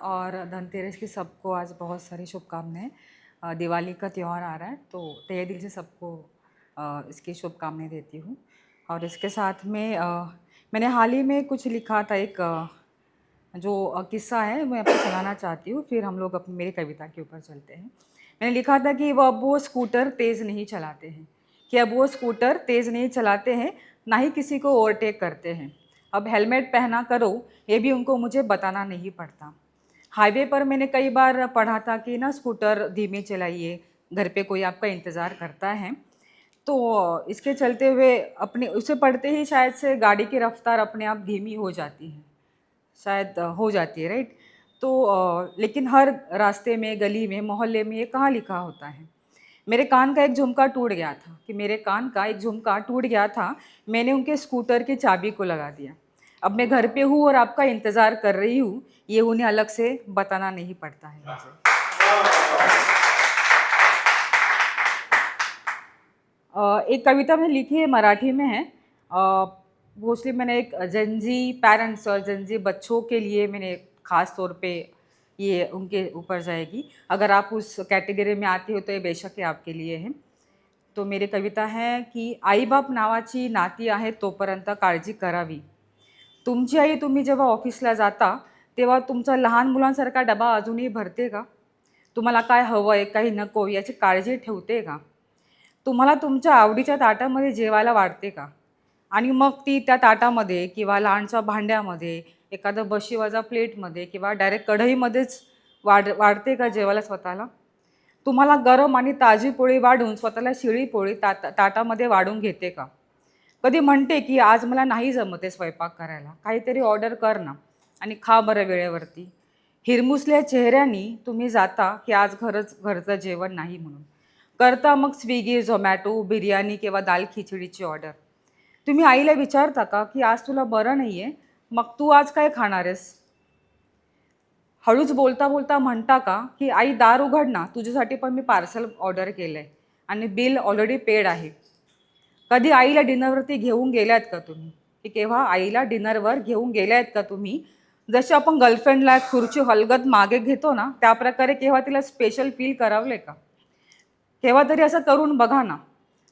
और धनतेरस की सबको आज बहुत सारी शुभकामनाएं। दिवाली का त्यौहार आ रहा है तो तहे दिल से सबको इसकी शुभकामनाएं देती हूँ। और इसके साथ में मैंने हाल ही में कुछ लिखा था, एक जो किस्सा है मैं आपको सुनाना चाहती हूँ, फिर हम लोग अपनी मेरी कविता के ऊपर चलते हैं। मैंने लिखा था कि वो स्कूटर तेज़ नहीं चलाते हैं, कि अब वो स्कूटर तेज़ नहीं चलाते हैं, ना ही किसी को ओवरटेक करते हैं। अब हेलमेट पहना करो ये भी उनको मुझे बताना नहीं पड़ता। हाईवे पर मैंने कई बार पढ़ा था कि ना स्कूटर धीमे चलाइए, घर पे कोई आपका इंतज़ार करता है। तो इसके चलते हुए अपने उसे पढ़ते ही शायद से गाड़ी की रफ्तार अपने आप धीमी हो जाती है, शायद हो जाती है, राइट। तो लेकिन हर रास्ते में, गली में, मोहल्ले में ये कहाँ लिखा होता है। मेरे कान का एक झुमका टूट गया था, कि मेरे कान का एक झुमका टूट गया था, मैंने उनके स्कूटर की चाबी को लगा दिया। अब मैं घर पे हूँ और आपका इंतज़ार कर रही हूँ, ये उन्हें अलग से बताना नहीं पड़ता है मुझे। एक कविता मैंने लिखी है, मराठी में है। मोस्टली मैंने एक जंजी पेरेंट्स और जंजी बच्चों के लिए मैंने ख़ास तौर पे ये उनके ऊपर जाएगी। अगर आप उस कैटेगरी में आते हो तो ये बेशक ही आपके लिए है। तो मेरी कविता है की आईबाप नावाची नाती आहे तोपर्यंत काळजी करावी। तुमची आई तुम्ही जेव्हा ऑफिसला जाता तेव्हा तुमचा लहान मुलांसारखा डबा अजूनही भरते का? तुम्हाला काय हवंय, काही नको याची काळजी ठेवते का? तुम्हाला तुमच्या आवडीच्या ताटामध्ये जेवायला वाढते का? आणि मग ती त्या ताटामध्ये किंवा लहानशा भांड्यामध्ये, एखादं बशीवजा प्लेटमध्ये किंवा डायरेक्ट कढईमध्येच वाढते का जेवायला स्वतःला? तुम्हाला गरम आणि ताजी पोळी वाढून स्वतःला शिळी पोळी ताटामध्ये वाढून घेते का? कधी म्हणते की आज मला नाही जमत आहे स्वयंपाक करायला, काहीतरी ऑर्डर कर ना आणि खा बरं वेळेवरती. हिरमुसल्या चेहऱ्यानी तुम्ही जाता की आज घरचं जेवण नाही म्हणून. करता मग स्विगी, झोमॅटो, बिर्याणी किंवा दाल खिचडीची ऑर्डर. तुम्ही आईला विचारता का की आज तुला बरं नाही आहे, मग तू आज काय खाणार आहेस? हळूच बोलता बोलता म्हणता का की आई दार उघड ना, तुझ्यासाठी पण मी पार्सल ऑर्डर केलं आहे आणि बिल ऑलरेडी पेड आहे. कधी आईला डिनरवरती घेऊन गेल्यात का तुम्ही? की केव्हा आईला डिनरवर घेऊन गेल्यात का तुम्ही? जसे आपण गर्लफ्रेंडला खुर्ची हलगत मागे घेतो ना, त्याप्रकारे केव्हा तिला स्पेशल फील करावले का? केव्हा तरी असं करून बघा ना.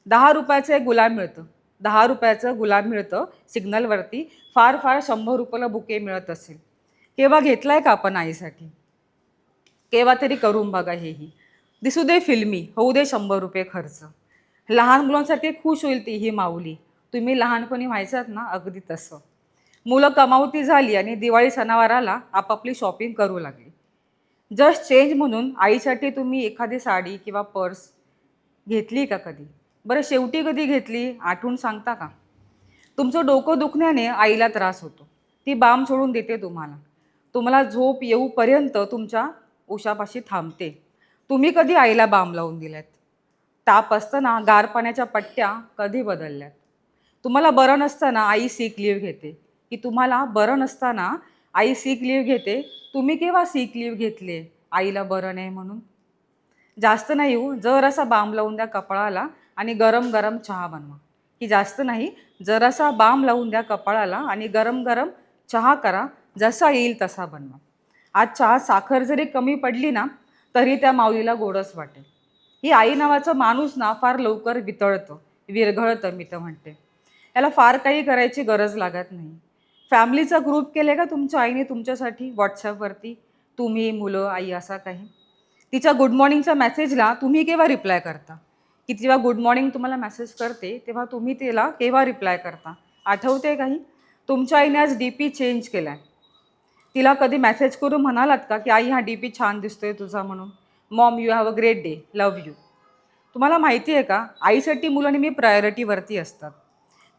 ₹10 एक गुलाब मिळतं. ₹10 गुलाब मिळतं सिग्नलवरती. फार फार ₹100 बुके मिळत असेल. केव्हा घेतलाय का आपण आईसाठी? केव्हा तरी करून बघा हेही. दिसू दे फिल्मी, होऊ दे ₹100 खर्च. लहान मुलांसारखी खुश होईल ती ही माऊली. तुम्ही लहानपणी व्हायचात ना, अगदी तसं. मुलं कमावती झाली आणि दिवाळी सणावाराला आपापली शॉपिंग करू लागली. जस्ट चेंज म्हणून आईसाठी तुम्ही एखादी साडी किंवा पर्स घेतली का कधी? बरं शेवटी कधी घेतली आठवून सांगता का? तुमचं डोकं दुखण्याने आईला त्रास होतो. ती बाम सोडून देते तुम्हाला. तुम्हाला झोप येऊपर्यंत तुमच्या उशापाशी थांबते. तुम्ही कधी आईला बाम लावून दिल्यात? ताप असताना गार पाण्याच्या पट्ट्या कधी बदलल्यात? तुम्हाला बरं नसताना आई सिक लीव्ह घेते, की तुम्हाला बरं नसताना आई सिक लीव्ह घेते. तुम्ही केव्हा सिक लीव्ह घेतली आईला बरं नाही म्हणून? जास्त नाही हो, जरासा बाम लावून द्या कपाळाला आणि गरम गरम चहा बनवा. की जास्त नाही, जरासा बाम लावून द्या कपाळाला आणि गरम गरम चहा करा, जसा येईल तसा बनवा. आज चहा साखर जरी कमी पडली ना, तरी त्या माऊलीला गोडच वाटेल. ही आई नावाचं माणूस ना फार लवकर वितळतं, विरघळतं मी तर म्हणते. याला फार काही करायची गरज लागत नाही. फॅमिलीचा ग्रुप केले का तुमच्या आईने तुमच्यासाठी व्हॉट्सॲपवरती? तुम्ही, मुलं, आई असा काही? तिच्या गुड मॉर्निंगच्या मेसेजला तुम्ही केव्हा रिप्लाय करता? की जेव्हा गुड मॉर्निंग तुम्हाला मेसेज करते, तेव्हा तुम्ही तिला केव्हा रिप्लाय करता? आठवते काही? तुमच्या आईने आज डी-पी चेंज केलाय. तिला कधी मेसेज करून म्हणालात का की आई हा डी-पी छान दिसतोय तुझा म्हणून? Maugham you have a great day, love you. तुम्हाला माहिती आहे का, आईसाठी मुलं नेहमी प्रायोरिटीवरती असतात.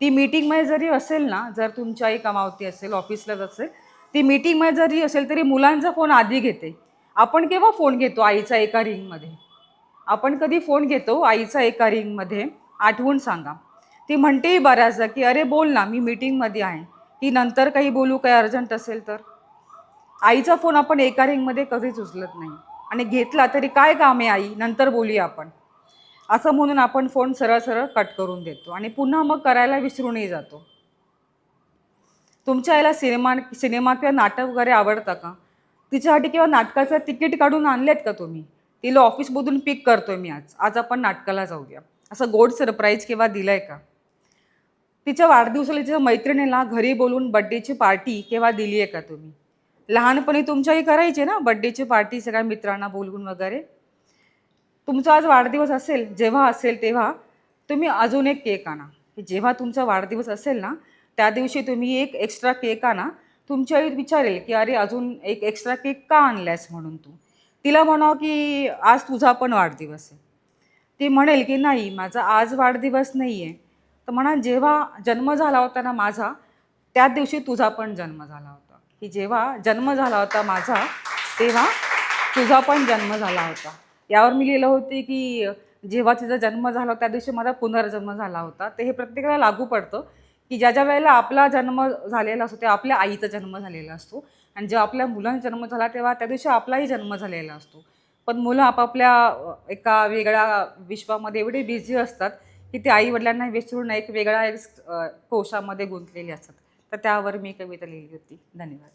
ती मीटिंगमध्ये जरी असेल ना, जर तुमची आई कमावती असेल, ऑफिसलाच असेल, ती मीटिंगमध्ये जरी असेल तरी मुलांचा फोन आधी घेते. आपण केव्हा फोन घेतो आईचा एका रिंगमध्ये? आपण कधी फोन घेतो आईचा एका रिंगमध्ये? आठवून सांगा. ती म्हणतेही बऱ्याचदा की अरे बोल ना, मी मीटिंगमध्ये आहे, की नंतर काही बोलू, काही अर्जंट असेल तर. आईचा फोन आपण एका रिंगमध्ये कधीच उचलत नाही आणि घेतला तरी काय काम आहे आई, नंतर बोलूया आपण, असं म्हणून आपण फोन सरळ सरळ कट करून देतो आणि पुन्हा मग करायला विसरूनही जातो. तुमच्या आईला सिनेमा सिनेमा किंवा नाटक वगैरे आवडतं का? तिच्यासाठी किंवा नाटकाचं तिकीट काढून आणलेत का तुम्ही? तिला ऑफिसमधून पिक करतोय मी आज. आज आपण नाटकाला जाऊया. असं गोड सरप्राईज केव्हा दिलंय का? तिच्या वाढदिवसाला तिच्या मैत्रिणीला घरी बोलवून बर्थडेची पार्टी केव्हा दिली आहे का तुम्ही? लहानपणी तुमच्याही करायचे ना बर्थडेची पार्टी सगळ्या मित्रांना बोलवून वगैरे. तुमचा आज वाढदिवस असेल, जेव्हा असेल तेव्हा तुम्ही अजून एक केक आणा. जेव्हा तुमचा वाढदिवस असेल ना, त्या दिवशी तुम्ही एक एक्स्ट्रा केक आणा. तुमची आई विचारेल, की "अरे, अजून एक एक्स्ट्रा केक का आणलायस?" म्हणून तू. तिला म्हणावं, की "आज तुझा पण वाढदिवस आहे." ती म्हणेल, की "नाही, माझा आज वाढदिवस नाही आहे." तर म्हणा, "जेव्हा जन्म झाला होता ना माझा, त्याच दिवशी तुझा पण जन्म झाला होता." की जेव्हा जन्म झाला होता माझा, तेव्हा तुझा पण जन्म झाला होता. यावर मी लिहिलं होते, की जेव्हा तिचा जन्म झाला त्या दिवशी माझा पुनर्जन्म झाला होता. तर हे प्रत्येकाला लागू पडतं, की ज्या वेळेला आपला जन्म झालेला असतो, तेव्हा आपल्या आईचा जन्म झालेला असतो आणि जेव्हा आपल्या मुलांचा जन्म झाला, तेव्हा त्या दिवशी आपलाही जन्म झालेला असतो. पण मुलं आपापल्या एका वेगळ्या विश्वामध्ये एवढे बिझी असतात, की ते आई-वडिलांना विसरून एक वेगळ्या कोशामध्ये गुंतलेली असतात. तर त्यावर मी कविता लिहिली होती. धन्यवाद.